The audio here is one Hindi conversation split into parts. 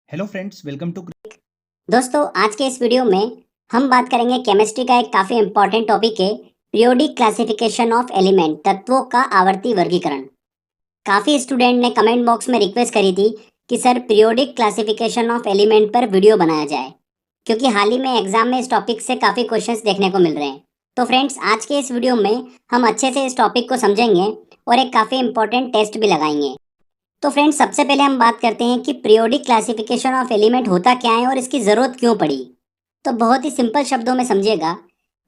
Hello friends, welcome to. दोस्तों, आज के इस वीडियो में हम बात करेंगे केमिस्ट्री का एक काफी इंपॉर्टेंट टॉपिक है, पीरियोडिक क्लासिफिकेशन ऑफ एलिमेंट, तत्वों का आवर्ती वर्गीकरण। काफी स्टूडेंट ने कमेंट बॉक्स में रिक्वेस्ट करी थी कि sir periodic classification of element पर वीडियो बनाया जाए, क्योंकि हाल ही में एग्जाम में इस टॉपिक से काफी क्वेश्चंस देखने को मिल रहे हैं। तो फ्रेंड्स, आज के इस वीडियो में हम अच्छे से इस टॉपिक को समझेंगे और एक काफी इंपॉर्टेंट टेस्ट भी लगाएंगे। तो फ्रेंड्स, सबसे पहले हम बात करते हैं कि पीरियोडिक क्लासिफिकेशन ऑफ एलिमेंट होता क्या है और इसकी जरूरत क्यों पड़ी। तो बहुत ही सिंपल शब्दों में समझिएगा,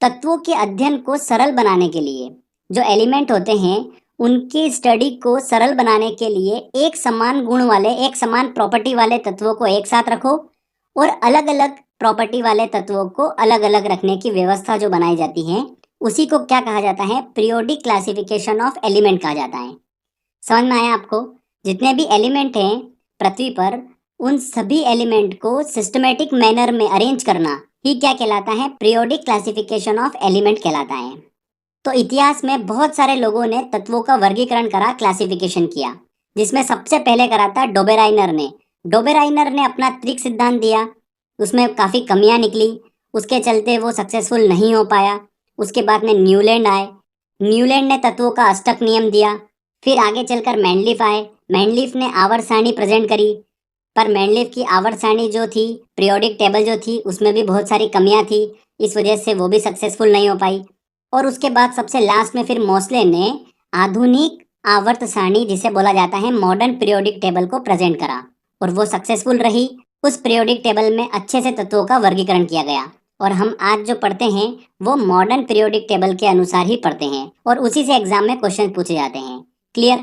तत्वों के अध्ययन को सरल बनाने के लिए, जो एलिमेंट होते हैं उनकी स्टडी को सरल बनाने के लिए एक समान गुण वाले, एक समान प्रॉपर्टी वाले तत्वों को एक साथ रखो और अलग अलग प्रॉपर्टी वाले तत्वों को अलग अलग रखने की व्यवस्था जो बनाई जाती है, उसी को क्या कहा जाता है? पीरियोडिक क्लासिफिकेशन ऑफ एलिमेंट कहा जाता है। समझ में आया आपको? जितने भी एलिमेंट हैं पृथ्वी पर, उन सभी एलिमेंट को सिस्टमेटिक मैनर में अरेंज करना ही क्या कहलाता है? पीरियोडिक क्लासिफिकेशन ऑफ एलिमेंट कहलाता है। तो इतिहास में बहुत सारे लोगों ने तत्वों का वर्गीकरण करा, क्लासिफिकेशन किया, जिसमें सबसे पहले करा था डोबेराइनर ने। डोबेराइनर ने अपना त्रिक सिद्धांत दिया, उसमें काफी कमियां निकली, उसके चलते वो सक्सेसफुल नहीं हो पाया। उसके बाद में न्यूलैंड आए, न्यूलैंड ने तत्वों का अष्टक नियम दिया। फिर आगे चलकर मैंडलीफ आए, मैंडलीफ ने आवर्त सारणी प्रेजेंट करी, पर मैंडलीफ की आवर्त सारणी जो थी, पीरियोडिक टेबल जो थी, उसमें भी बहुत सारी कमियां थी, इस वजह से वो भी सक्सेसफुल नहीं हो पाई। और उसके बाद सबसे लास्ट में फिर मोस्ले ने आधुनिक आवर्त सारणी, जिसे बोला जाता है मॉडर्न पीरियोडिक टेबल, को प्रेजेंट करा और वो सक्सेसफुल रही। उस पीरियोडिक टेबल में अच्छे से तत्वों का वर्गीकरण किया गया और हम आज जो पढ़ते हैं वो मॉडर्न पीरियोडिक टेबल के अनुसार ही पढ़ते हैं और उसी से एग्जाम में क्वेश्चन पूछे जाते हैं। क्लियर?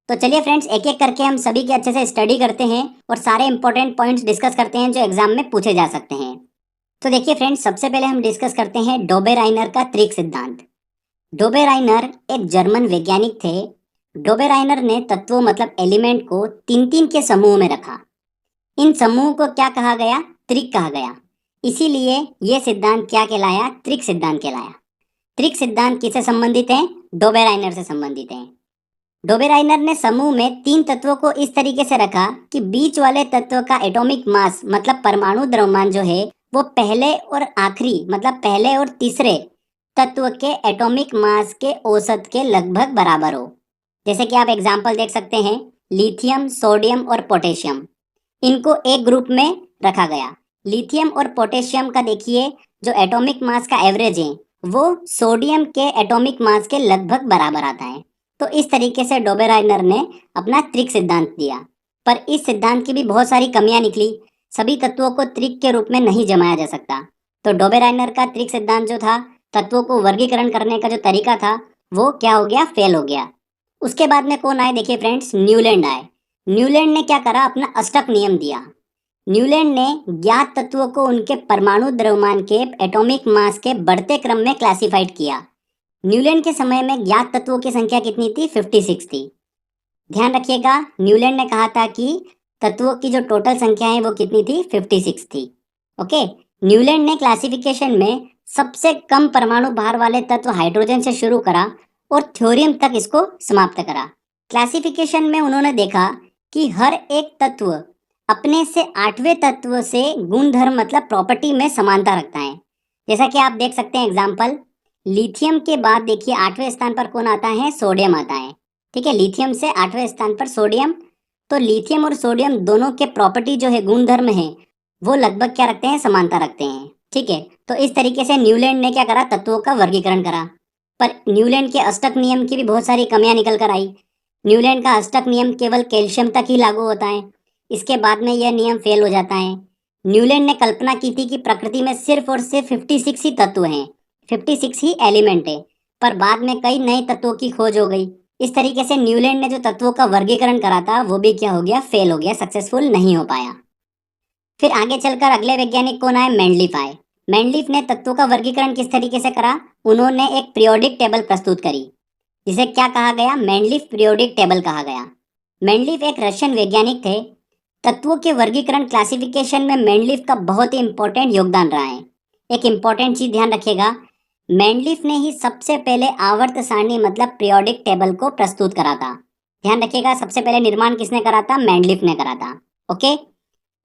तो चलिए फ्रेंड्स, एक एक करके हम सभी की अच्छे से स्टडी करते हैं और सारे इंपॉर्टेंट पॉइंट्स डिस्कस करते हैं जो एग्जाम में पूछे जा सकते हैं। तो देखिए फ्रेंड्स, सबसे पहले हम डिस्कस करते हैं डोबेराइनर का त्रिक सिद्धांत। डोबेराइनर एक जर्मन वैज्ञानिक थे। डोबेराइनर ने तत्वों मतलब एलिमेंट को तीन तीन के समूह में रखा। इन समूह को क्या कहा गया? त्रिक कहा गया। इसीलिए यह सिद्धांत क्या कहलाया? त्रिक सिद्धांत कहलाया। त्रिक सिद्धांत किससे संबंधित है? डोबेराइनर से संबंधित है। डोबेराइनर ने समूह में तीन तत्वों को इस तरीके से रखा कि बीच वाले तत्व का एटॉमिक मास मतलब परमाणु द्रव्यमान जो है, वो पहले और आखिरी मतलब पहले और तीसरे तत्व के एटॉमिक मास के औसत के लगभग बराबर हो। जैसे कि आप एग्जाम्पल देख सकते हैं, लिथियम, सोडियम और पोटेशियम, इनको एक ग्रुप में रखा गया। लिथियम और पोटेशियम का देखिए, जो एटॉमिक मास का एवरेज है वो सोडियम के एटॉमिक मास के लगभग बराबर आता है। तो इस तरीके से डोबेराइनर ने अपना त्रिक सिद्धांत दिया, पर इस सिद्धांत की भी बहुत सारी कमियां निकली। सभी तत्वों को त्रिक के रूप में नहीं जमाया जा सकता। तो डोबेराइनर का त्रिक सिद्धांत जो था, तत्वों को वर्गीकरण करने का जो तरीका था, वो क्या हो गया? फेल हो गया। उसके बाद में कौन आए? देखिए फ्रेंड्स, न्यूलैंड आए। न्यूलैंड ने क्या करा? अपना अष्टक नियम दिया। न्यूलैंड ने ज्ञात तत्वों को उनके परमाणु द्रव्यमान के एटॉमिक मास के बढ़ते क्रम में क्लासिफाइड किया। न्यूलैंड के समय में ज्ञात तत्वों की संख्या कितनी थी? 56 थी। ध्यान रखिएगा, न्यूलैंड ने कहा था कि तत्वों की जो टोटल संख्या है वो कितनी थी? 56 थी। ओके। न्यूलैंड ने क्लासिफिकेशन में सबसे कम परमाणु भार वाले तत्व हाइड्रोजन से शुरू करा और थ्योरियम तक इसको समाप्त करा। क्लासिफिकेशन में उन्होंने देखा कि हर एक तत्व अपने से आठवें तत्व से गुणधर्म मतलब प्रॉपर्टी में समानता रखता है। जैसा कि आप देख सकते हैं एग्जाम्पल, लिथियम के बाद देखिए आठवें स्थान पर कौन आता है? सोडियम आता है। ठीक है, लिथियम से आठवें स्थान पर सोडियम। तो लिथियम और सोडियम दोनों के प्रॉपर्टी जो है, गुणधर्म है, वो लगभग क्या रखते हैं? समानता रखते हैं। ठीक है, तो इस तरीके से न्यूलैंड ने क्या करा? तत्वों का वर्गीकरण करा। पर न्यूलैंड के अष्टक नियम की भी बहुत सारी कमियां निकल कर आई। न्यूलैंड का अष्टक नियम केवल कैल्शियम तक ही लागू होता है, इसके बाद में यह नियम फेल हो जाता है। न्यूलैंड ने कल्पना की थी कि प्रकृति में सिर्फ और सिर्फ 56 ही तत्व हैं, 56 ही एलिमेंट है, पर बाद में कई नए तत्वों की खोज हो गई। इस तरीके से न्यूलैंड ने जो तत्वों का वर्गीकरण करा था वो भी क्या हो गया? फेल हो गया, सक्सेसफुल नहीं हो पाया। फिर आगे चलकर अगले वैज्ञानिक कौन आए? मैंडलीफ आए। मैंडलीफ ने तत्वों का वर्गीकरण किस तरीके से करा? उन्होंने एक पीरियोडिक टेबल प्रस्तुत करी, जिसे क्या कहा गया? मैंडलीफ पीरियोडिक टेबल कहा गया। मैंडलीफ एक रशियन वैज्ञानिक थे। तत्वों के वर्गीकरण क्लासिफिकेशन में मैंडलीफ का बहुत ही इंपॉर्टेंट योगदान रहा है। एक इंपॉर्टेंट चीज ध्यान रखिएगा, मैंडलीफ ने ही सबसे पहले आवर्त सारणी मतलब पीरियोडिक टेबल को प्रस्तुत करा था। ध्यान रखिएगा, सबसे पहले निर्माण किसने करा था? मैंडलीफ ने करा था। ओके।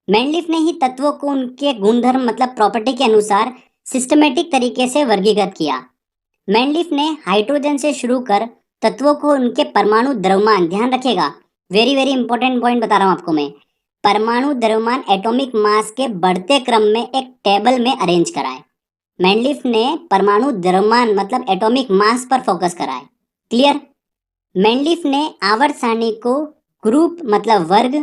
मैंडलिफ ने ही तत्वों को उनके गुणधर्म मतलब प्रॉपर्टी के अनुसार सिस्टमेटिक तरीके से वर्गीकृत किया। मैंडलिफ ने हाइड्रोजन से शुरू कर तत्वों को उनके परमाणु द्रव्यमान, ध्यान रखिएगा, वेरी वेरी इंपॉर्टेंट पॉइंट बता रहा हूं आपको मैं, परमाणु द्रव्यमान एटॉमिक मास के बढ़ते क्रम में एक टेबल में अरेंज कराए। मैंडलिफ ने परमाणु द्रव्यमान मतलब एटॉमिक मास पर फोकस कराए। क्लियर? मैंडलिफ ने आवर्त सारणी को ग्रुप मतलब वर्ग,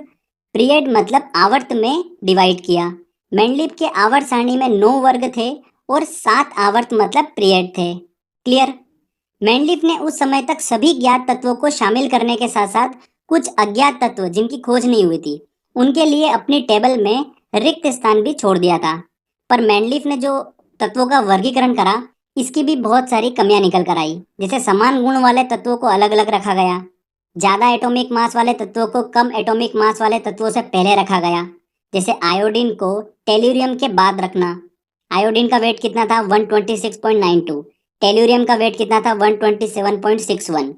पीरियड मतलब आवर्त में डिवाइड किया। मैंडलिफ के आवर्त सारणी में 9 वर्ग थे और 7 आवर्त मतलब पीरियड थे। क्लियर? मैंडलिफ ने उस समय तक सभी ज्ञात तत्वों को शामिल करने के साथ साथ कुछ अज्ञात तत्व जिनकी खोज नहीं हुई थी उनके लिए अपनी टेबल में रिक्त स्थान भी छोड़ दिया था। पर मैंडलिफ ने जो तत्वों का वर्गीकरण करा इसकी भी बहुत सारी कमियां निकल कर आई। जैसे समान गुण वाले तत्वों को अलग अलग रखा गया, ज्यादा एटॉमिक मास वाले तत्वों को कम एटॉमिक मास वाले तत्वों से पहले रखा गया। जैसे आयोडीन को टेल्यूरियम के बाद रखना। आयोडीन का वेट कितना था? 126.92। टेल्यूरियम का वेट कितना था? 127.61।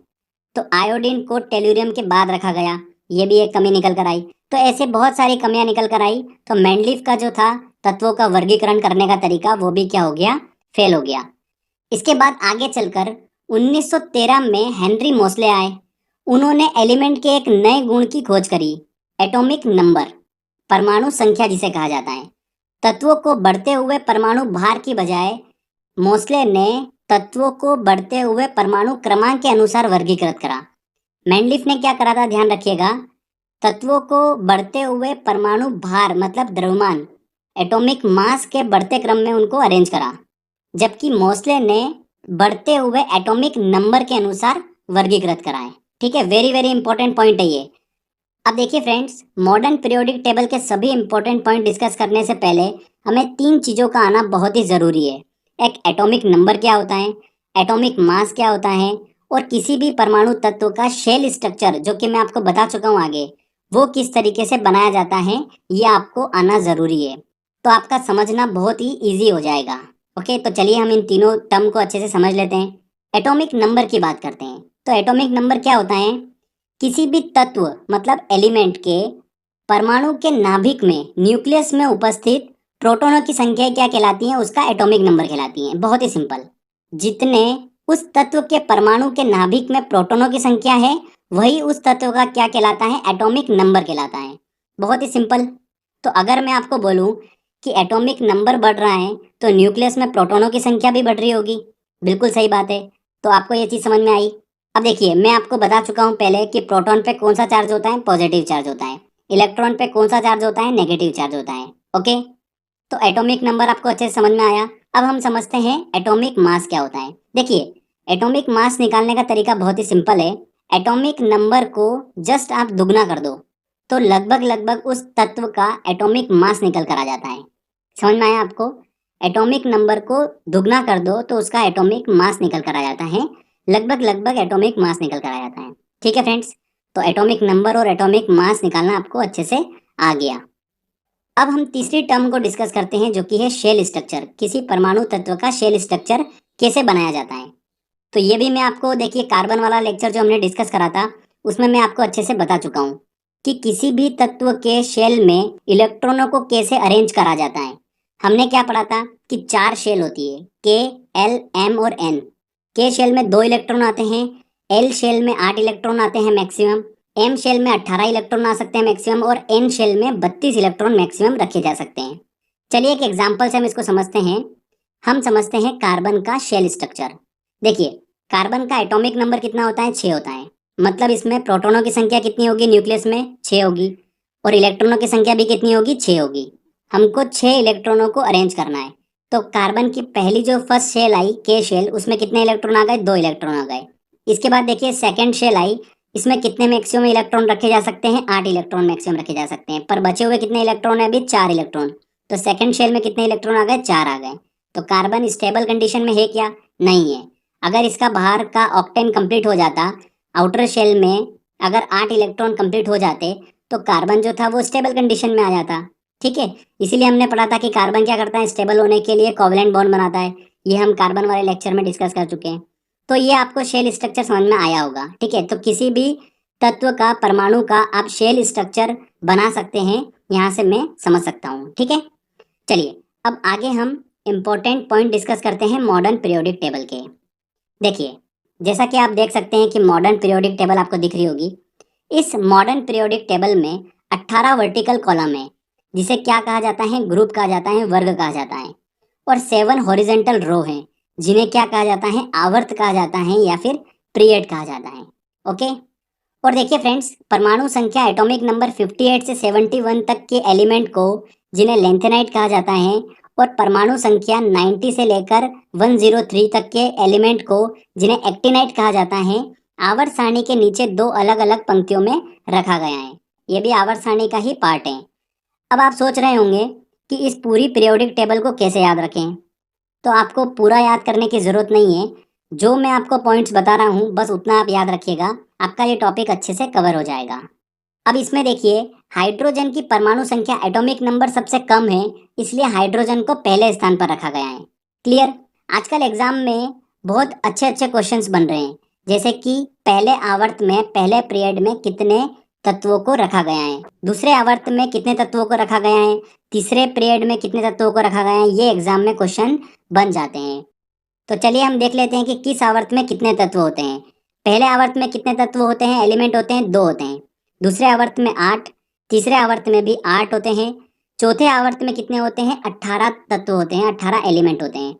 तो आयोडीन को टेल्यूरियम के बाद रखा गया, ये भी एक कमी निकल कर आई। तो ऐसे बहुत सारी कमियां निकल कर आई। तो मैंडलिफ का जो था तत्वों का वर्गीकरण करने का तरीका वो भी क्या हो गया? फेल हो गया। इसके बाद आगे चलकर 1913 में हेनरी मोसले आए। उन्होंने एलिमेंट के एक नए गुण की खोज करी, एटॉमिक नंबर, परमाणु संख्या जिसे कहा जाता है। तत्वों को बढ़ते हुए परमाणु भार की बजाय मोसले ने तत्वों को बढ़ते हुए परमाणु क्रमांक के अनुसार वर्गीकृत करा। मैंडलिफ ने क्या करा था? ध्यान रखिएगा, तत्वों को बढ़ते हुए परमाणु भार मतलब द्रव्यमान, एटॉमिक मास के बढ़ते क्रम में उनको अरेंज करा, जबकि मोसले ने बढ़ते हुए एटॉमिक नंबर के अनुसार वर्गीकृत कराए। ठीक है, वेरी वेरी इंपॉर्टेंट पॉइंट है ये। अब देखिए फ्रेंड्स, मॉडर्न पीरियोडिक टेबल के सभी इंपॉर्टेंट पॉइंट डिस्कस करने से पहले हमें 3 चीज़ों का आना बहुत ही ज़रूरी है। एक एटॉमिक नंबर क्या होता है, एटॉमिक मास क्या होता है, और किसी भी परमाणु तत्व का शेल स्ट्रक्चर जो कि मैं आपको बता चुका हूँ आगे, वो किस तरीके से बनाया जाता है, ये आपको आना ज़रूरी है। तो आपका समझना बहुत ही ईजी हो जाएगा। ओके, तो चलिए हम इन तीनों टर्म को अच्छे से समझ लेते हैं। एटॉमिक नंबर की बात करते हैं। तो एटॉमिक नंबर क्या होता है? किसी भी तत्व मतलब एलिमेंट के परमाणु के नाभिक में, न्यूक्लियस में उपस्थित प्रोटॉनों की संख्या क्या कहलाती है? उसका एटॉमिक नंबर कहलाती है। बहुत ही सिंपल, जितने उस तत्व के परमाणु के नाभिक में प्रोटॉनों की संख्या है वही उस तत्व का क्या कहलाता है? एटॉमिक नंबर कहलाता है। बहुत ही सिंपल। तो अगर मैं आपको बोलूं कि एटॉमिक नंबर बढ़ रहा है तो न्यूक्लियस में प्रोटॉनों की संख्या भी बढ़ रही होगी। बिल्कुल सही बात है। तो आपको ये चीज़ समझ में आई। अब देखिए, मैं आपको बता चुका हूँ पहले कि प्रोटॉन पे कौन सा चार्ज होता है? पॉजिटिव चार्ज होता है। इलेक्ट्रॉन पे कौन सा चार्ज होता है? नेगेटिव चार्ज होता है। ओके, तो एटॉमिक नंबर आपको अच्छे से समझ में आया। अब हम समझते हैं एटॉमिक मास क्या होता है। देखिए, एटॉमिक मास निकालने का तरीका बहुत ही सिंपल है। एटॉमिक नंबर को जस्ट आप दुगना कर दो तो लगभग लगभग उस तत्व का एटॉमिक मास निकल कर आ जाता है। समझ में आया आपको? एटॉमिक नंबर को दुगना कर दो तो उसका एटॉमिक मास निकल कर आ जाता है। लगभग लगभग एटॉमिक मास निकल कर आ जाता है। ठीक है फ्रेंड्स, तो एटॉमिक नंबर और एटॉमिक मास निकालना आपको अच्छे से आ गया। अब हम तीसरी टर्म को डिस्कस करते हैं जो कि है शेल स्ट्रक्चर। किसी परमाणु तत्व का शेल स्ट्रक्चर कैसे बनाया जाता है। तो ये भी मैं आपको, देखिए, कार्बन वाला लेक्चर जो हमने डिस्कस करा था उसमें मैं आपको अच्छे से बता चुका हूँ कि किसी भी तत्व के शेल में इलेक्ट्रॉनों को कैसे अरेंज करा जाता है। हमने क्या पढ़ा था कि 4 शेल होती है, के, एल, एम और एन। के शेल में 2 इलेक्ट्रॉन आते हैं, एल शेल में 8 इलेक्ट्रॉन आते हैं मैक्सिमम, एम शेल में 18 इलेक्ट्रॉन आ सकते हैं मैक्सिमम, और एन शेल में 32 इलेक्ट्रॉन मैक्सिमम रखे जा सकते हैं। चलिए एक एग्जाम्पल से हम इसको समझते हैं। हम समझते हैं कार्बन का शेल स्ट्रक्चर। देखिए, कार्बन का एटॉमिक नंबर कितना होता है? 6 होता है। मतलब इसमें प्रोटॉनों की संख्या कितनी होगी? न्यूक्लियस में 6 होगी, और इलेक्ट्रॉनों की संख्या भी कितनी होगी? 6 होगी। हमको 6 इलेक्ट्रॉनों को अरेंज करना है। तो कार्बन की पहली जो फर्स्ट शेल आई, के शेल, उसमें कितने इलेक्ट्रॉन आ गए? 2 इलेक्ट्रॉन आ गए। इसके बाद देखिए सेकंड शेल आई, इसमें कितने मैक्सिमम इलेक्ट्रॉन रखे जा सकते हैं? 8 इलेक्ट्रॉन मैक्सिमम रखे जा सकते हैं। पर बचे हुए कितने इलेक्ट्रॉन है? अभी 4 इलेक्ट्रॉन। तो सेकंड शेल में कितने इलेक्ट्रॉन आ गए? 4 आ गए। तो कार्बन स्टेबल कंडीशन में है क्या? नहीं है। अगर इसका बाहर का ऑक्टेन कंप्लीट हो जाता, आउटर शेल में अगर 8 इलेक्ट्रॉन कंप्लीट हो जाते तो कार्बन जो था वो स्टेबल कंडीशन में आ जाता। ठीक है, इसीलिए हमने पढ़ा था कि कार्बन क्या करता है? स्टेबल होने के लिए कोवलेंट बॉन्ड बनाता है। ये हम कार्बन वाले लेक्चर में डिस्कस कर चुके हैं। तो ये आपको शेल स्ट्रक्चर समझ में आया होगा। ठीक है, तो किसी भी तत्व का, परमाणु का आप शेल स्ट्रक्चर बना सकते हैं यहाँ से मैं समझ सकता हूँ। ठीक है, चलिए अब आगे हम इम्पोर्टेंट पॉइंट डिस्कस करते हैं मॉडर्न पीरियोडिक टेबल के। देखिए, जैसा कि आप देख सकते हैं कि मॉडर्न पीरियोडिक टेबल आपको दिख रही होगी। इस मॉडर्न पीरियोडिक टेबल में 18 वर्टिकल कॉलम है, जिसे क्या कहा जाता है, ग्रुप कहा जाता है, वर्ग कहा जाता है। और 7 हॉरिजेंटल रो हैं, जिन्हें क्या कहा जाता है, आवर्त कहा जाता है या फिर पीरियड कहा जाता है। ओके, और देखिए फ्रेंड्स, परमाणु संख्या एटॉमिक नंबर 58 से 71 तक के एलिमेंट को, जिन्हें लेंथेनाइट कहा जाता है, और परमाणु संख्या 90 से लेकर 103 तक के एलिमेंट को, जिन्हें एक्टिनाइट कहा जाता है, आवर्त सारणी के नीचे दो अलग अलग पंक्तियों में रखा गया है। ये भी आवर्त सारणी का ही पार्ट है। अब आप सोच रहे होंगे कि इस पूरी पीरियोडिक टेबल को कैसे याद रखें। तो आपको पूरा याद करने की जरूरत नहीं है, जो मैं आपको पॉइंट्स बता रहा हूँ बस उतना आप याद रखिएगा, आपका ये टॉपिक अच्छे से कवर हो जाएगा। अब इसमें देखिए, हाइड्रोजन की परमाणु संख्या एटॉमिक नंबर सबसे कम है, इसलिए हाइड्रोजन को पहले स्थान पर रखा गया है। क्लियर? आजकल एग्जाम में बहुत अच्छे अच्छे क्वेश्चंस बन रहे हैं, जैसे कि पहले आवर्त में, पहले पीरियड में कितने तत्वों को रखा गया है, दूसरे आवर्त में कितने तत्वों को रखा गया है, तीसरे पीरियड में कितने तत्वों को रखा गया है, ये एग्जाम में क्वेश्चन बन जाते हैं। तो चलिए हम देख लेते हैं कि किस आवर्त में कितने तत्व होते हैं। पहले आवर्त में कितने तत्व होते हैं, एलिमेंट होते हैं, 2 होते हैं। दूसरे आवर्त में 8, तीसरे आवर्त में भी 8 होते हैं। चौथे आवर्त में कितने होते हैं, 18 तत्व होते हैं, 18 एलिमेंट होते हैं।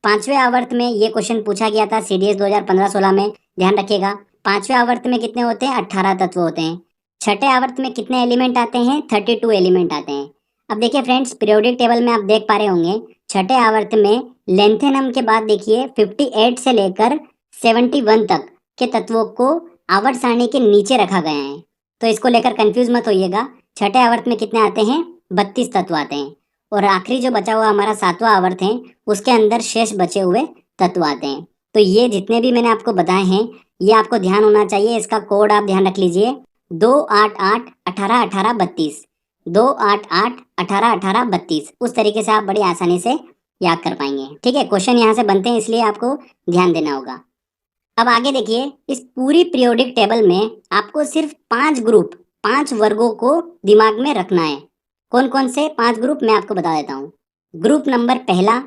पांचवें आवर्त में ये क्वेश्चन पूछा गया था सीडीएस 2015-16 में, ध्यान रखिएगा। पांचवें आवर्त में कितने होते हैं, 18 तत्व होते हैं। छठे आवर्त में कितने एलिमेंट आते हैं, 32 एलिमेंट आते हैं। अब देखिए फ्रेंड्स, पीरियोडिक टेबल में आप देख पा रहे होंगे, छठे आवर्त में लेंथेनम के बाद देखिए 58 से लेकर 71 तक के तत्वों को आवर्त सारणी के नीचे रखा गया है। तो इसको लेकर कंफ्यूज मत होइएगा। छठे आवर्त में कितने आते हैं, 32 तत्व आते हैं। और आखिरी जो बचा हुआ हमारा 7वां आवर्त है, उसके अंदर शेष बचे हुए तत्व आते हैं। तो ये जितने भी मैंने आपको बताए हैं, ये आपको ध्यान होना चाहिए। इसका कोड आप ध्यान रख लीजिए, 288 18 18 32, 288 18 18 32। उस तरीके से आप बड़ी आसानी से याद कर पाएंगे। ठीक है, क्वेश्चन यहाँ से बनते हैं, इसलिए आपको ध्यान देना होगा। अब आगे देखिए, इस पूरी पीरियोडिक टेबल में आपको सिर्फ 5 ग्रुप, 5 वर्गों को दिमाग में रखना है। कौन कौन से 5 ग्रुप, मैं आपको बता देता हूँ। ग्रुप नंबर पहला,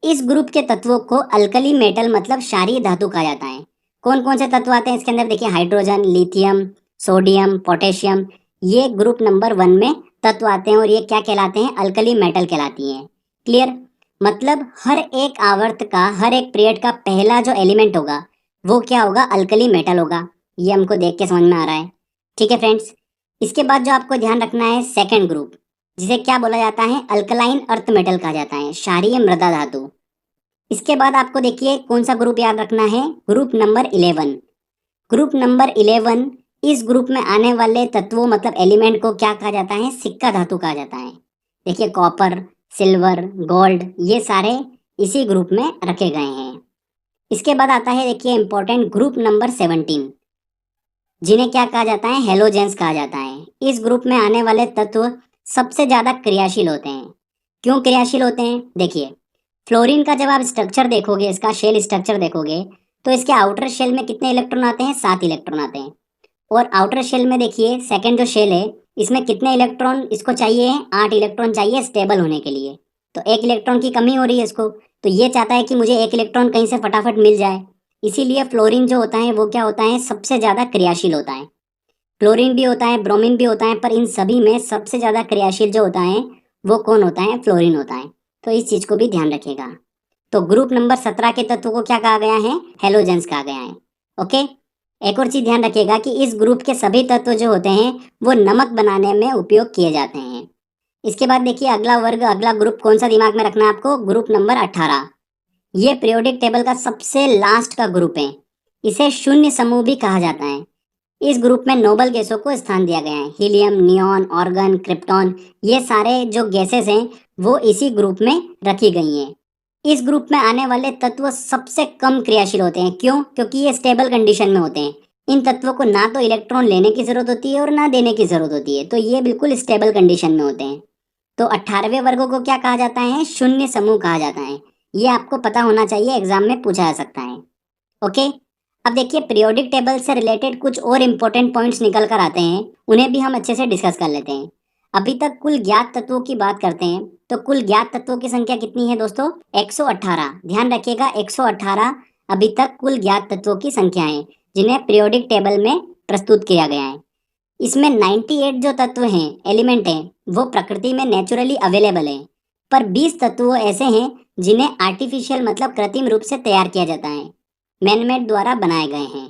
इस ग्रुप के तत्वों को अल्कली मेटल मतलब क्षारीय धातु कहा जाता है। कौन कौन से तत्व आते हैं इसके अंदर, देखिए हाइड्रोजन, लिथियम, सोडियम, पोटेशियम, ये ग्रुप नंबर 1 में तत्व आते हैं और ये क्या कहलाते हैं, अल्कली मेटल कहलाती हैं। क्लियर? मतलब हर एक आवर्त का, हर एक पीरियड का पहला जो एलिमेंट होगा वो क्या होगा, अल्कली मेटल होगा। ये हमको देख के समझ में आ रहा है। ठीक है फ्रेंड्स, इसके बाद जो आपको ध्यान रखना है, सेकंड ग्रुप, जिसे क्या बोला जाता है, अल्कलाइन अर्थ मेटल कहा जाता है, क्षारीय मृदा धातु। इसके बाद आपको देखिए कौन सा ग्रुप याद रखना है, ग्रुप नंबर 11। ग्रुप नंबर 11, इस ग्रुप में आने वाले तत्वों मतलब एलिमेंट को क्या कहा जाता है, सिक्का धातु कहा जाता है। देखिए कॉपर, सिल्वर, गोल्ड, ये सारे इसी ग्रुप में रखे गए हैं। इसके बाद आता है देखिए इंपॉर्टेंट ग्रुप नंबर 17, जिन्हें क्या कहा जाता है, हेलोजेंस कहा जाता है। इस ग्रुप में आने वाले तत्व सबसे ज्यादा क्रियाशील होते हैं। क्यों क्रियाशील होते हैं, देखिए फ्लोरीन का जब आप स्ट्रक्चर देखोगे, इसका शेल स्ट्रक्चर देखोगे, तो इसके आउटर शेल में कितने इलेक्ट्रॉन आते हैं, 7 इलेक्ट्रॉन आते हैं। और आउटर शेल में देखिए सेकंड जो शेल है, इसमें कितने इलेक्ट्रॉन इसको चाहिए, 8 इलेक्ट्रॉन चाहिए स्टेबल होने के लिए। तो 1 इलेक्ट्रॉन की कमी हो रही है इसको, तो ये चाहता है कि मुझे 1 इलेक्ट्रॉन कहीं से फटाफट मिल जाए। इसीलिए फ्लोरीन जो होता है वो क्या होता है, सबसे ज्यादा क्रियाशील होता है। क्लोरीन भी होता है, ब्रोमीन भी होता है, पर इन सभी में सबसे ज्यादा क्रियाशील जो होता है वो कौन होता है, फ्लोरीन होता है। तो इस चीज को भी ध्यान रखिएगा। तो ग्रुप नंबर 17 के तत्वों को क्या कहा गया है, हेलोजेंस कहा गया है। ओके, एक और चीज ध्यान रखिएगा कि इस ग्रुप के सभी तत्व जो होते हैं वो नमक बनाने में उपयोग किए जाते हैं। इसके बाद देखिए अगला वर्ग, अगला ग्रुप कौन सा दिमाग में रखना है आपको, ग्रुप नंबर 18। ये पीरियोडिक टेबल का सबसे लास्ट का ग्रुप है। इसे शून्य समूह भी कहा जाता है। इस ग्रुप में नोबल गैसों को स्थान दिया गया है, हीलियम, नियॉन, ऑर्गन, क्रिप्टॉन, ये सारे जो गैसेस हैं वो इसी ग्रुप में रखी गई हैं। इस ग्रुप में आने वाले तत्व सबसे कम क्रियाशील होते हैं। क्यों? क्योंकि ये स्टेबल कंडीशन में होते हैं। इन तत्वों को ना तो इलेक्ट्रॉन लेने की जरूरत होती है और ना देने की जरूरत होती है, तो ये बिल्कुल स्टेबल कंडीशन में होते हैं। तो 18वें वर्गों को क्या कहा जाता है, शून्य समूह कहा जाता है। ये आपको पता होना चाहिए, एग्जाम में पूछा जा सकता है। ओके, अब देखिए पीरियोडिक टेबल से रिलेटेड कुछ और इंपॉर्टेंट पॉइंट्स निकल कर आते हैं, उन्हें भी हम अच्छे से डिस्कस कर लेते हैं। अभी तक कुल ज्ञात तत्वों की बात करते हैं तो कुल ज्ञात तत्वों की संख्या कितनी है दोस्तों? 118। ध्यान रखिएगा, 118 अभी तक कुल ज्ञात तत्वों की संख्या है जिन्हें पीरियोडिक टेबल में प्रस्तुत किया गया है। इसमें 98 जो तत्व हैं, एलिमेंट हैं, वो प्रकृति में नेचुरली अवेलेबल हैं, पर 20 तत्व ऐसे हैं जिन्हें आर्टिफिशियल मतलब कृत्रिम रूप से तैयार किया जाता है, मैनमेड द्वारा बनाए गए हैं।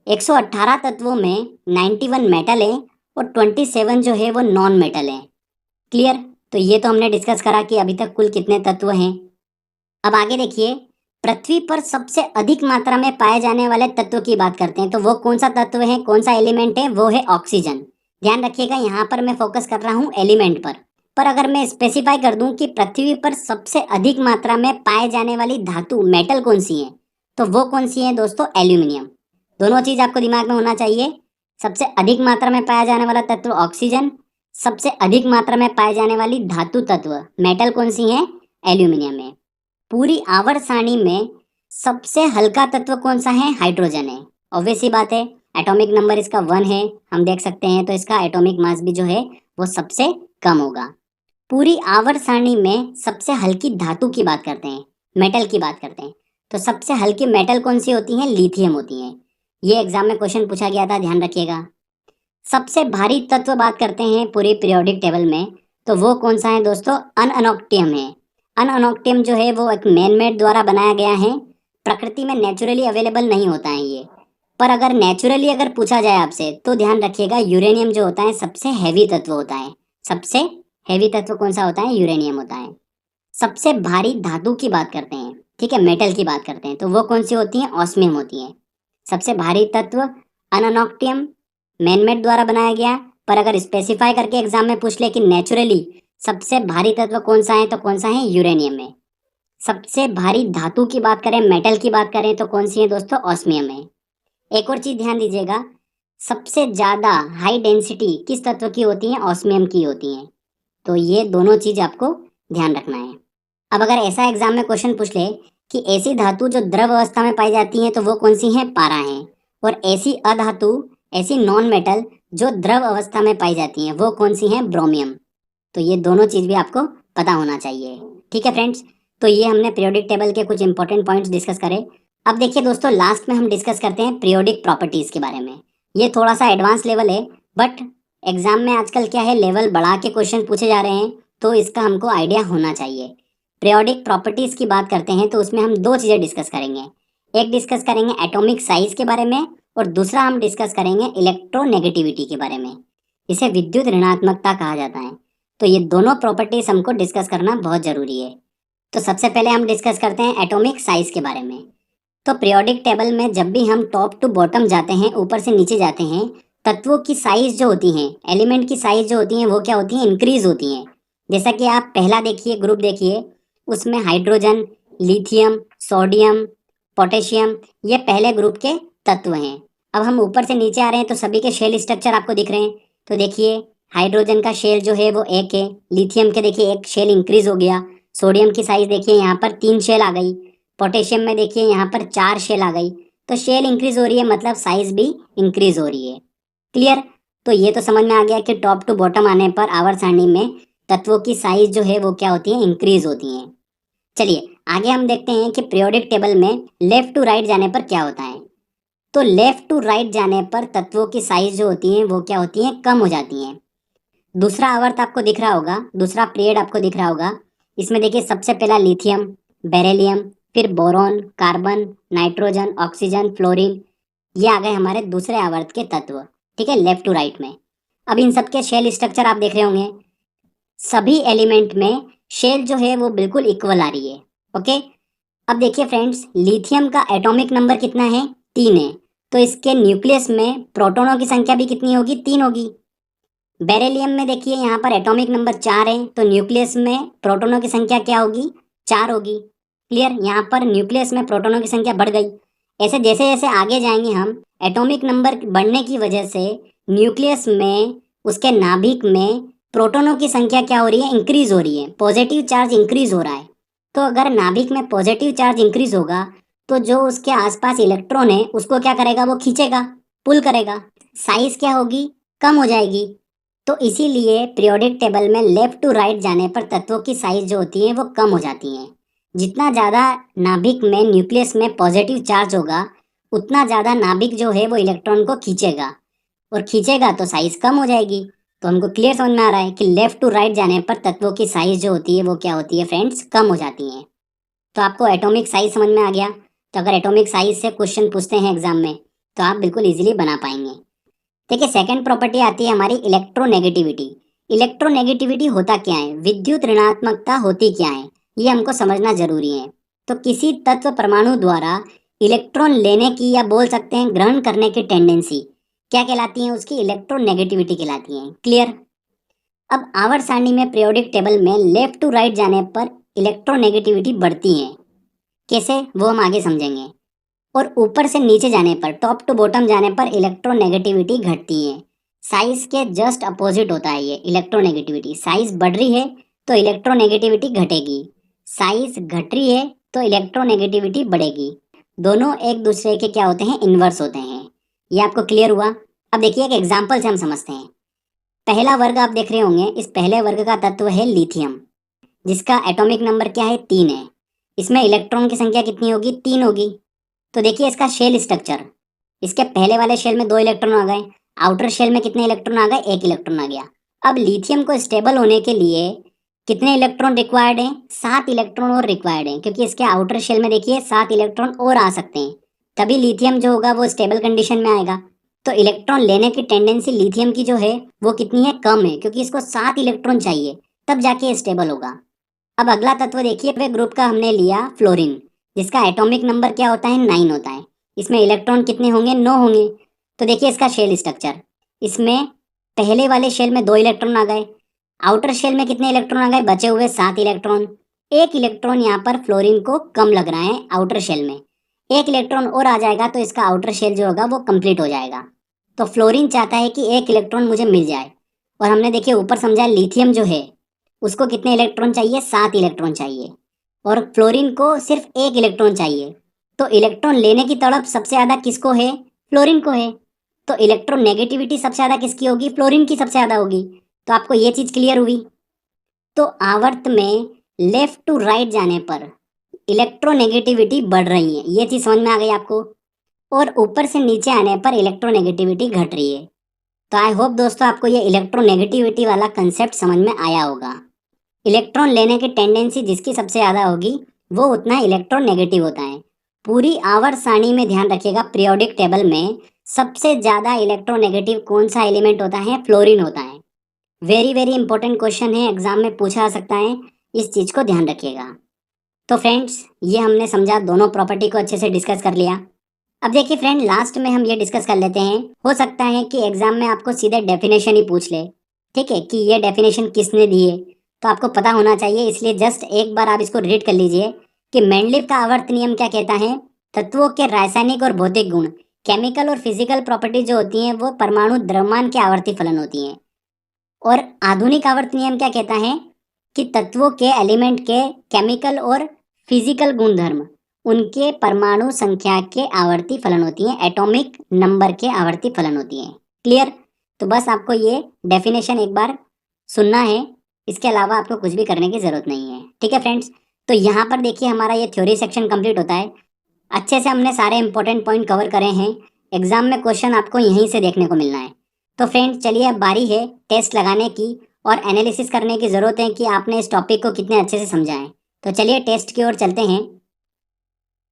118 तत्वों में 91 मेटल है और 27 जो है वो नॉन मेटल है। क्लियर? तो ये तो हमने डिस्कस करा कि अभी तक कुल कितने तत्व हैं। अब आगे देखिए, पृथ्वी पर सबसे अधिक मात्रा में पाए जाने वाले तत्व की बात करते हैं तो वो कौन सा तत्व है, कौन सा एलिमेंट है? वो है ऑक्सीजन। ध्यान रखिएगा, यहाँ पर मैं फोकस कर रहा हूँ एलिमेंट पर अगर मैं स्पेसिफाई कर दूं कि पृथ्वी पर सबसे अधिक मात्रा में पाए जाने वाली धातु मेटल कौन सी है, तो वो कौन सी है दोस्तों? एल्यूमिनियम। दोनों चीज आपको दिमाग में होना चाहिए। सबसे अधिक मात्रा में पाया जाने वाला तत्व ऑक्सीजन, सबसे अधिक मात्रा में पाए जाने वाली धातु तत्व मेटल कौन सी है? एल्यूमिनियम है। पूरी आवर्त सारणी में सबसे हल्का तत्व कौन सा है? हाइड्रोजन है। ऑब्वियस सी बात है, एटॉमिक नंबर इसका 1 है, हम देख सकते हैं, तो इसका एटॉमिक मास भी जो है वो सबसे कम होगा। पूरी आवर्त सारणी में सबसे हल्की धातु की बात करते हैं, मेटल की बात करते हैं, तो सबसे हल्की मेटल कौन सी होती है? लिथियम होती है। ये एग्जाम में क्वेश्चन पूछा गया था, ध्यान रखिएगा। सबसे भारी तत्व बात करते हैं पूरे पीरियोडिक टेबल में, तो वो कौन सा है दोस्तों? अनअनोक्टियम है। अनअनोक्टियम जो है वो एक मैनमेड द्वारा बनाया गया है, प्रकृति में नेचुरली अवेलेबल नहीं होता है ये। पर अगर नेचुरली अगर पूछा जाए आपसे तो ध्यान रखिएगा, यूरेनियम जो होता है सबसे हैवी तत्व होता है। सबसे हैवी तत्व कौन सा होता है? यूरेनियम होता है। सबसे भारी धातु की बात करते हैं, ठीक है, मेटल की बात करते हैं, तो वो कौन सी होती है? ऑस्मियम होती है। सबसे भारी तत्व अनअनोक्टियम, मैनमेड द्वारा बनाया गया। पर अगर स्पेसिफाई करके एग्जाम में पूछ ले कि नेचुरली सबसे भारी तत्व कौन सा है, तो कौन सा है? यूरेनियम है। सबसे भारी धातु की बात करें, मेटल की बात करें, तो कौन सी है दोस्तों? ऑस्मियम है। एक और चीज ध्यान दीजिएगा, सबसे ज्यादा हाई डेंसिटी किस तत्व की होती है? ऑस्मियम की होती है। तो ये दोनों चीज आपको ध्यान रखना है। अब अगर ऐसा एग्जाम में क्वेश्चन पूछ ले कि ऐसी धातु जो द्रव अवस्था में पाई जाती है तो वो कौन सी है? पारा है। और ऐसी अधातु, ऐसी नॉन मेटल जो द्रव अवस्था में पाई जाती हैं वो कौन सी हैं? ब्रोमियम। तो ये दोनों चीज भी आपको पता होना चाहिए। ठीक है फ्रेंड्स, तो ये हमने पीरियोडिक टेबल के कुछ इंपॉर्टेंट पॉइंट्स डिस्कस करे। अब देखिए दोस्तों, लास्ट में हम डिस्कस करते हैं पीरियोडिक प्रॉपर्टीज के बारे में। ये थोड़ा सा एडवांस लेवल है, बट एग्जाम में आजकल क्या है, लेवल बढ़ा के क्वेश्चन पूछे जा रहे हैं, तो इसका हमको आइडिया होना चाहिए। पीरियोडिक प्रॉपर्टीज की बात करते हैं तो उसमें हम दो चीजें डिस्कस करेंगे। एक डिस्कस करेंगे एटॉमिक साइज के बारे में, और दूसरा हम डिस्कस करेंगे इलेक्ट्रोनेगेटिविटी के बारे में। इसे विद्युत ऋणात्मकता कहा जाता है। तो ये दोनों प्रॉपर्टीज हमको डिस्कस करना बहुत जरूरी है। तो सबसे पहले हम डिस्कस करते हैं एटॉमिक साइज के बारे में। तो पीरियोडिक टेबल में जब भी हम टॉप टू बॉटम जाते हैं, ऊपर से नीचे जाते हैं, तत्वों की साइज जो होती हैं, एलिमेंट की साइज जो होती हैं, वो क्या होती हैं? इंक्रीज होती हैं। जैसा कि आप पहला देखिए, ग्रुप देखिए, उसमें हाइड्रोजन, लिथियम, सोडियम, पोटेशियम, ये पहले ग्रुप के तत्व हैं। अब हम ऊपर से नीचे आ रहे हैं तो सभी के शेल स्ट्रक्चर आपको दिख रहे हैं। तो देखिए, हाइड्रोजन का शेल जो है वो एक है, लिथियम के देखिए एक शेल इंक्रीज हो गया, सोडियम की साइज देखिए यहाँ पर 3 शेल आ गई, पोटेशियम में देखिए यहाँ पर 4 शेल आ गई। तो शेल इंक्रीज हो रही है मतलब साइज भी इंक्रीज हो रही है। क्लियर? तो ये तो समझ में आ गया कि टॉप टू बॉटम आने पर आवर्त सारणी में तत्वों की साइज जो है वो क्या होती है? इंक्रीज होती है। चलिए आगे हम देखते हैं कि पीरियोडिक टेबल में लेफ्ट टू राइट जाने पर क्या होता है। तो लेफ्ट टू राइट जाने पर तत्वों की साइज जो होती है वो क्या होती है? कम हो जाती है। दूसरा आवर्त आपको दिख रहा होगा, दूसरा पीरियड आपको दिख रहा होगा। इसमें देखिए सबसे पहला लिथियम, बेरिलियम, फिर boron, carbon, nitrogen, oxygen, fluorine, ये आ गए हमारे दूसरे आवर्त के तत्व। ठीक है, लेफ्ट टू राइट में। अब इन सबके शेल स्ट्रक्चर आप देख रहे होंगे, सभी एलिमेंट में शेल जो है वो बिल्कुल इक्वल आ रही है। ओके, अब देखिए फ्रेंड्स, लिथियम का एटॉमिक नंबर कितना है? 3 है। तो इसके न्यूक्लियस में प्रोटॉनों की संख्या भी कितनी होगी? 3 होगी। बेरिलियम में देखिए यहाँ पर एटॉमिक नंबर 4 है, तो न्यूक्लियस में प्रोटॉनों की संख्या क्या होगी? 4 होगी। क्लियर? यहाँ पर न्यूक्लियस में प्रोटॉनों की संख्या बढ़ गई। ऐसे जैसे जैसे आगे जाएंगे हम, एटॉमिक नंबर बढ़ने की वजह से न्यूक्लियस में, उसके नाभिक में प्रोटॉनों की संख्या क्या हो रही है? इंक्रीज हो रही है, पॉजिटिव चार्ज इंक्रीज हो रहा है। तो अगर नाभिक में पॉजिटिव चार्ज इंक्रीज होगा तो जो उसके आसपास इलेक्ट्रॉन है उसको क्या करेगा? वो खींचेगा, पुल करेगा। साइज क्या होगी? कम हो जाएगी। तो इसीलिए पीरियोडिक टेबल में लेफ्ट टू राइट जाने पर तत्वों की साइज जो होती है वो कम हो जाती है। जितना ज़्यादा नाभिक में न्यूक्लियस में पॉजिटिव चार्ज होगा, उतना ज़्यादा नाभिक जो है वो इलेक्ट्रॉन को खींचेगा, और खींचेगा तो साइज कम हो जाएगी। तो हमको क्लियर समझ में आ रहा है कि लेफ्ट टू राइट जाने पर तत्वों की साइज जो होती है वो क्या होती है फ्रेंड्स, कम हो जाती है। तो आपको एटॉमिक साइज समझ में आ गया। तो अगर एटॉमिक साइज से क्वेश्चन पूछते हैं एग्जाम में तो आप बिल्कुल इजीली बना पाएंगे। देखिए, सेकंड प्रॉपर्टी आती है हमारी इलेक्ट्रोनेगेटिविटी। इलेक्ट्रोनेगेटिविटी होता क्या है, विद्युत ऋणात्मकता होती क्या है, ये हमको समझना जरूरी है। तो किसी तत्व परमाणु द्वारा इलेक्ट्रॉन लेने की या बोल सकते हैं ग्रहण करने की टेंडेंसी क्या कहलाती है, उसकी इलेक्ट्रोनेगेटिविटी कहलाती है। क्लियर। अब आवर्त सारणी में पीरियोडिक टेबल में लेफ्ट टू राइट जाने पर इलेक्ट्रोनेगेटिविटी बढ़ती है। कैसे, वो हम आगे समझेंगे। और ऊपर से नीचे जाने पर, टॉप टू बॉटम जाने पर इलेक्ट्रोनेगेटिविटी घटती है। साइज के जस्ट अपोजिट होता है ये इलेक्ट्रोनेगेटिविटी। साइज बढ़ रही है तो इलेक्ट्रोनेगेटिविटी घटेगी, साइज घट रही है तो इलेक्ट्रोनेगेटिविटी बढ़ेगी। दोनों एक दूसरे के क्या होते हैं, इन्वर्स होते हैं। ये आपको क्लियर हुआ। अब देखिए, एक एग्जाम्पल से हम समझते हैं। पहला वर्ग आप देख रहे होंगे, इस पहले वर्ग का तत्व है लिथियम, जिसका एटॉमिक नंबर क्या है, 3 है। इसमें इलेक्ट्रॉन की संख्या कितनी होगी, 3 होगी। तो देखिए इसका शेल स्ट्रक्चर, इसके पहले वाले शेल में 2 इलेक्ट्रॉन आ गए, आउटर शेल में कितने इलेक्ट्रॉन आ गए, 1 इलेक्ट्रॉन आ गया। अब लिथियम को स्टेबल होने के लिए कितने इलेक्ट्रॉन रिक्वायर्ड हैं, 7 इलेक्ट्रॉन और रिक्वायर्ड हैं, क्योंकि इसके आउटर शेल में देखिए 7 इलेक्ट्रॉन और आ सकते हैं, तभी लिथियम जो होगा वो स्टेबल कंडीशन में आएगा। तो इलेक्ट्रॉन लेने की टेंडेंसी लिथियम की जो है वो कितनी है, कम है, क्योंकि इसको 7 इलेक्ट्रॉन चाहिए, तब जाके स्टेबल होगा। अब अगला तत्व देखिए, वे ग्रुप का हमने लिया फ्लोरीन, जिसका एटॉमिक नंबर क्या होता है, 9 होता है। इसमें इलेक्ट्रॉन कितने होंगे, 9 होंगे। तो देखिए इसका शेल स्ट्रक्चर, इसमें पहले वाले शेल में 2 इलेक्ट्रॉन आ गए, आउटर शेल में कितने इलेक्ट्रॉन आ गए, बचे हुए 7 इलेक्ट्रॉन। 1 इलेक्ट्रॉन यहाँ पर फ्लोरीन को कम लग रहा है आउटर शेल में, 1 इलेक्ट्रॉन और आ जाएगा तो इसका आउटर शेल जो होगा वो कंप्लीट हो जाएगा। तो फ्लोरीन चाहता है कि 1 इलेक्ट्रॉन मुझे मिल जाए, और हमने देखिए ऊपर समझा लिथियम जो है उसको कितने इलेक्ट्रॉन चाहिए, 7 इलेक्ट्रॉन चाहिए, और फ्लोरीन को सिर्फ 1 इलेक्ट्रॉन चाहिए। तो इलेक्ट्रॉन लेने की तड़प सबसे ज्यादा किसको है, फ्लोरीन को है। तो इलेक्ट्रॉन नेगेटिविटी सबसे ज्यादा किसकी होगी, फ्लोरीन की सबसे ज्यादा होगी। तो आपको ये चीज क्लियर हुई। तो आवर्त में लेफ्ट टू राइट जाने पर इलेक्ट्रोनेगेटिविटी बढ़ रही है, ये चीज समझ में आ गई आपको। और ऊपर से नीचे आने पर इलेक्ट्रोनेगेटिविटी घट रही है। तो आई होप दोस्तों आपको ये इलेक्ट्रोनेगेटिविटी वाला कंसेप्ट समझ में आया होगा। इलेक्ट्रॉन लेने की टेंडेंसी जिसकी सबसे ज़्यादा होगी वो उतना इलेक्ट्रॉन नेगेटिव होता है। पूरी आवर्त सारणी में ध्यान रखिएगा, पीरियोडिक टेबल में सबसे ज़्यादा इलेक्ट्रोनेगेटिव कौन सा एलिमेंट होता है, फ्लोरीन होता है। वेरी वेरी इंपॉर्टेंट क्वेश्चन है, एग्जाम में पूछा जा सकता है, इस चीज़ को ध्यान रखिएगा। तो फ्रेंड्स, ये हमने समझा, दोनों प्रॉपर्टी को अच्छे से डिस्कस कर लिया। अब देखिए फ्रेंड, लास्ट में हम ये डिस्कस कर लेते हैं, हो सकता है कि एग्जाम में आपको सीधे डेफिनेशन ही पूछ ले, ठीक है, कि ये डेफिनेशन किसने दी है। तो आपको पता होना चाहिए, इसलिए जस्ट एक बार आप इसको रीड कर लीजिए कि मेंडलीव का आवर्त नियम क्या कहता है। तत्वों के रासायनिक और भौतिक गुण, केमिकल और फिजिकल प्रॉपर्टी जो होती हैं वो परमाणु द्रव्यमान के आवर्ती फलन होती हैं। और आधुनिक आवर्त नियम क्या कहता है कि तत्वों के एलिमेंट के केमिकल और फिजिकल गुणधर्म उनके परमाणु संख्या के आवर्ती फलन होती हैं, एटॉमिक नंबर के आवर्ती फलन होती हैं। क्लियर। तो बस आपको ये डेफिनेशन एक बार सुनना है, इसके अलावा आपको कुछ भी करने की जरूरत नहीं है, ठीक है फ्रेंड्स। तो यहाँ पर देखिए हमारा ये थ्योरी सेक्शन कंप्लीट होता है। अच्छे से हमने सारे इंपॉर्टेंट पॉइंट कवर करे हैं, एग्जाम में क्वेश्चन आपको यहीं से देखने को मिलना है। तो फ्रेंड्स चलिए, अब बारी है टेस्ट लगाने की और एनालिसिस करने की ज़रूरत है कि आपने इस टॉपिक को कितने अच्छे से समझा है। तो चलिए टेस्ट की ओर चलते हैं।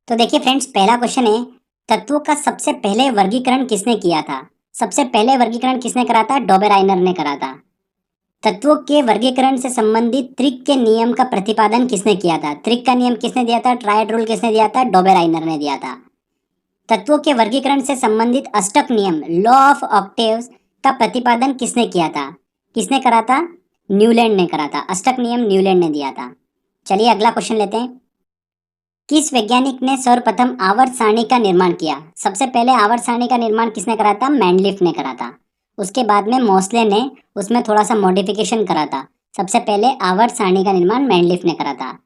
तो देखिए फ्रेंड्स, पहला क्वेश्चन है, तत्वों का सबसे पहले वर्गीकरण किसने किया था। सबसे पहले वर्गीकरण किसने करा था, डोबेराइनर ने करा था। तत्वों के वर्गीकरण से संबंधित त्रिक के नियम का प्रतिपादन किसने किया था। त्रिक का नियम किसने दिया था, ट्रायड रूल किसने दिया था, डोबेराइनर ने दिया था। तत्वों के वर्गीकरण से संबंधित अष्टक नियम, लॉ ऑफ ऑक्टेव्स का प्रतिपादन किसने किया था, किसने करा था, न्यूलैंड ने करा था। अष्टक नियम न्यूलैंड ने दिया था। चलिए अगला क्वेश्चन लेते हैं। किस वैज्ञानिक ने सर्वप्रथम आवर्त सारणी का निर्माण किया। सबसे पहले आवर्त सारणी का निर्माण किसने करा था, मेंडलीफ ने करा था। उसके बाद में मोसले ने उसमें थोड़ा सा मॉडिफिकेशन करा था। सबसे पहले आवर्त सारणी का निर्माण मेंडलीफ ने करा था।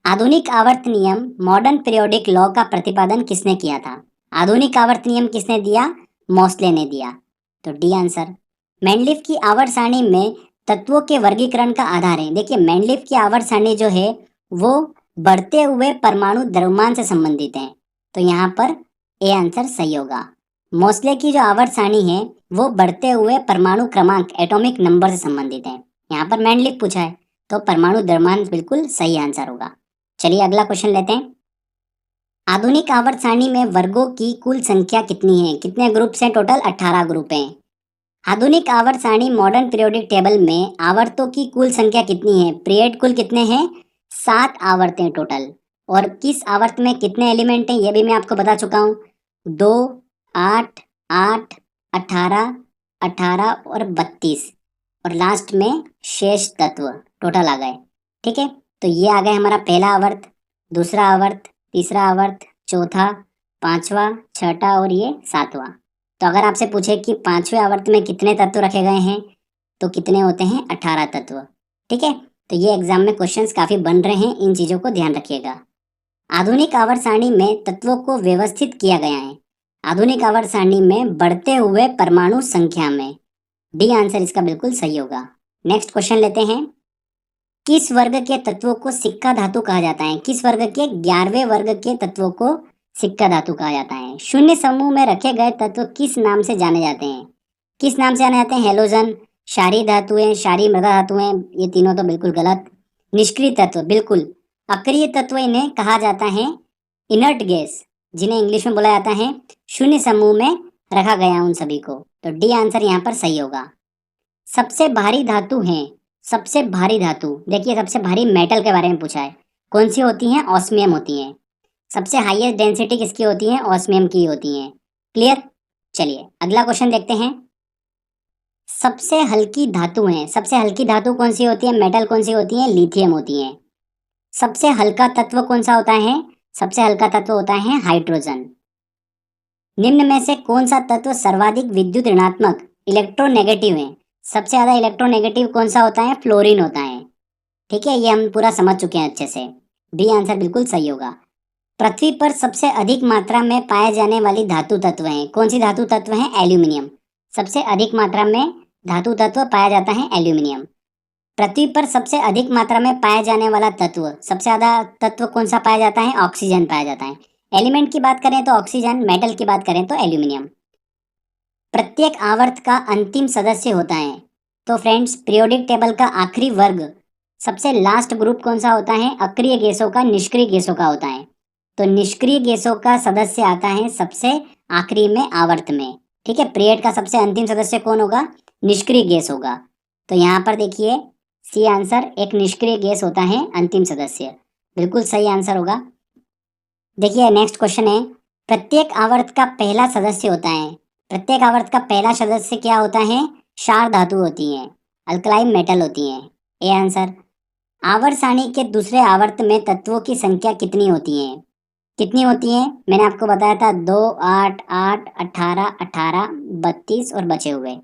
आधुनिक आवर्त नियम, मॉडर्न पीरियोडिक लॉ का प्रतिपादन किसने किया था। आधुनिक आवर्त नियम किसने दिया, मोसले ने दिया। तो डी आंसर। मेंडलीफ की आवर्त सारणी में तत्वों के वर्गीकरण का आधार है। देखिए मेंडलीफ की आवर्त सारणी जो है वो बढ़ते हुए परमाणु द्रव्यमान से संबंधित है, तो यहाँ पर ए आंसर सही होगा। मोसले की जो आवर्त सारणी है वो बढ़ते हुए परमाणु क्रमांक एटॉमिक नंबर से संबंधित है। यहाँ पर मेंडलीफ पूछा है तो परमाणु द्रव्यमान बिल्कुल सही आंसर होगा। चलिए अगला क्वेश्चन लेते हैं। आधुनिक आवर्त सारणी में वर्गों की कुल संख्या कितनी है? कितने ग्रुप्स हैं? टोटल 18 ग्रुप हैं। आधुनिक आवर्त सारणी मॉडर्न पीरियोडिक टेबल में आवर्तों की कुल संख्या कितनी है? पीरियड कुल कितने हैं? 7 आवर्तें टोटल। और किस आवर्त में कितने एलिमेंट हैं ये भी मैं आपको बता चुका हूँ। 2, 8, 8, 18, 18 और 32 और लास्ट में शेष तत्व टोटल आ गए। ठीक है, तो ये आ गए हमारा पहला आवर्त, दूसरा आवर्त, तीसरा आवर्त, चौथा, पांचवा, छठा और ये सातवां। तो अगर आपसे पूछे कि पांचवें आवर्त में कितने तत्व रखे गए हैं तो कितने होते हैं? 18 तत्व। ठीक है, तो ये एग्जाम में क्वेश्चंस काफी बन रहे हैं, इन चीजों को ध्यान रखिएगा। आधुनिक आवर्त सारणी में तत्वों को व्यवस्थित किया गया है। आधुनिक आवर्त सारणी में बढ़ते हुए परमाणु संख्या में। डी आंसर इसका बिल्कुल सही होगा। नेक्स्ट क्वेश्चन लेते हैं। किस वर्ग के तत्वों को सिक्का धातु कहा जाता है? किस वर्ग के? 11वें वर्ग के तत्वों को सिक्का धातु कहा जाता है। शून्य समूह में रखे गए तत्व किस नाम से जाने जाते हैं? किस नाम से जाने जाते हैं? हेलोजन, क्षारीय धातुएं, क्षारीय मृदा धातुएं, ये तीनों तो बिल्कुल गलत। निष्क्रिय तत्व, बिल्कुल। अक्रिय तत्व इन्हें कहा जाता है इनर्ट गैस, जिन्हें इंग्लिश में बोला जाता है शून्य समूह में रखा गया उन सभी को। तो डी आंसर यहाँ पर सही होगा। सबसे भारी धातु है, सबसे भारी धातु, देखिए सबसे भारी मेटल के बारे में पूछा है। कौन सी होती हैं? ऑस्मियम होती हैं। सबसे हाईएस्ट डेंसिटी किसकी होती है? ऑस्मियम की होती है। क्लियर? चलिए अगला क्वेश्चन देखते हैं। सबसे हल्की धातु है, सबसे हल्की धातु कौन सी होती है? मेटल कौन सी होती है? लिथियम होती है। सबसे हल्का तत्व कौन सा होता है? सबसे हल्का तत्व होता है हाइड्रोजन। निम्न में से कौन सा तत्व सर्वाधिक विद्युत ऋणात्मक इलेक्ट्रोनेगेटिव है? सबसे ज्यादा इलेक्ट्रोनेगेटिव कौन सा होता है? फ्लोरीन होता है। ठीक है, ये हम पूरा समझ चुके हैं अच्छे से। बी आंसर बिल्कुल सही होगा। पृथ्वी पर सबसे अधिक मात्रा में पाए जाने वाली धातु तत्व हैं। कौन सी धातु तत्व है? एल्यूमिनियम। सबसे अधिक मात्रा में धातु तत्व पाया जाता है एल्यूमिनियम। पृथ्वी पर सबसे अधिक मात्रा में पाया जाने वाला तत्व, सबसे ज्यादा तत्व कौन सा पाया जाता है? ऑक्सीजन पाया जाता है। एलिमेंट की बात करें तो ऑक्सीजन, मेटल की बात करें तो एल्यूमिनियम। प्रत्येक आवर्त का अंतिम सदस्य होता है। तो फ्रेंड्स पीरियोडिक टेबल का आखिरी वर्ग, सबसे लास्ट ग्रुप कौन सा होता है? अक्रिय गैसों का, निष्क्रिय गैसों का होता है। तो निष्क्रिय गैसों का सदस्य आता है सबसे आखिरी में आवर्त में। ठीक है, पीरियड का सबसे अंतिम सदस्य कौन होगा? निष्क्रिय गैस होगा। तो यहाँ पर देखिए सी आंसर, एक निष्क्रिय गैस होता है अंतिम सदस्य, बिल्कुल सही आंसर होगा। देखिए नेक्स्ट क्वेश्चन है। प्रत्येक आवर्त का पहला सदस्य होता है। प्रत्येक आवर्त का पहला सदस्य क्या होता है? क्षार धातु होती है, अल्कलाइन मेटल होती है। A answer. आवर्त सारणी के दूसरे आवर्त में तत्वों की संख्या कितनी होती है? कितनी होती है? मैंने आपको बताया था 2, 8, 8, 18, 18, 32 और बचे हुए।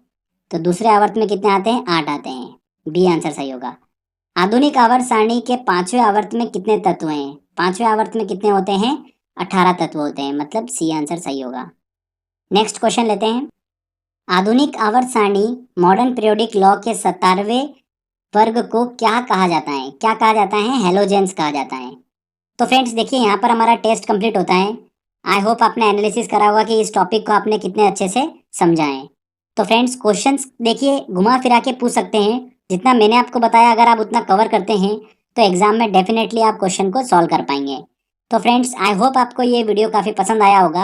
तो दूसरे आवर्त में कितने आते हैं? 8 आते हैं। बी आंसर सही होगा। आधुनिक आवर्त सारणी के पांचवें आवर्त में कितने तत्व हैं? पांचवें आवर्त में कितने होते हैं? 18 तत्व होते हैं, मतलब सी आंसर सही होगा। नेक्स्ट क्वेश्चन लेते हैं। आधुनिक आवर्त सारणी मॉडर्न पीरियोडिक लॉ के 17वें वर्ग को क्या कहा जाता है? क्या कहा जाता है? हेलोजेंस कहा जाता है। तो फ्रेंड्स देखिए यहाँ पर हमारा टेस्ट कंप्लीट होता है। आई होप आपने एनालिसिस करा होगा कि इस टॉपिक को आपने कितने अच्छे से समझा है। तो फ्रेंड्स क्वेश्चंस देखिए घुमा फिरा के पूछ सकते हैं। जितना मैंने आपको बताया अगर आप उतना कवर करते हैं तो एग्जाम में डेफिनेटली आप क्वेश्चन को सॉल्व कर पाएंगे। तो फ्रेंड्स आई होप आपको ये वीडियो काफी पसंद आया होगा।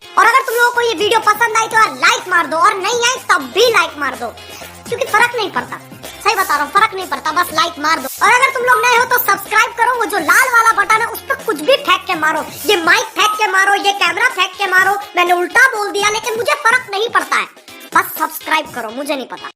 और अगर तुम लोगों को ये वीडियो पसंद आई तो यार लाइक मार दो, और नहीं आई तब भी लाइक मार दो, क्योंकि फर्क नहीं पड़ता। सही बता रहा हूँ, फर्क नहीं पड़ता, बस लाइक मार दो। और अगर तुम लोग नए हो तो सब्सक्राइब करो, वो जो लाल वाला बटन है उस पर कुछ भी फेंक के मारो, ये माइक फेंक के मारो, ये कैमरा फेंक के मारो, मैंने उल्टा बोल दिया लेकिन मुझे फर्क नहीं पड़ता है, बस सब्सक्राइब करो, मुझे नहीं पता।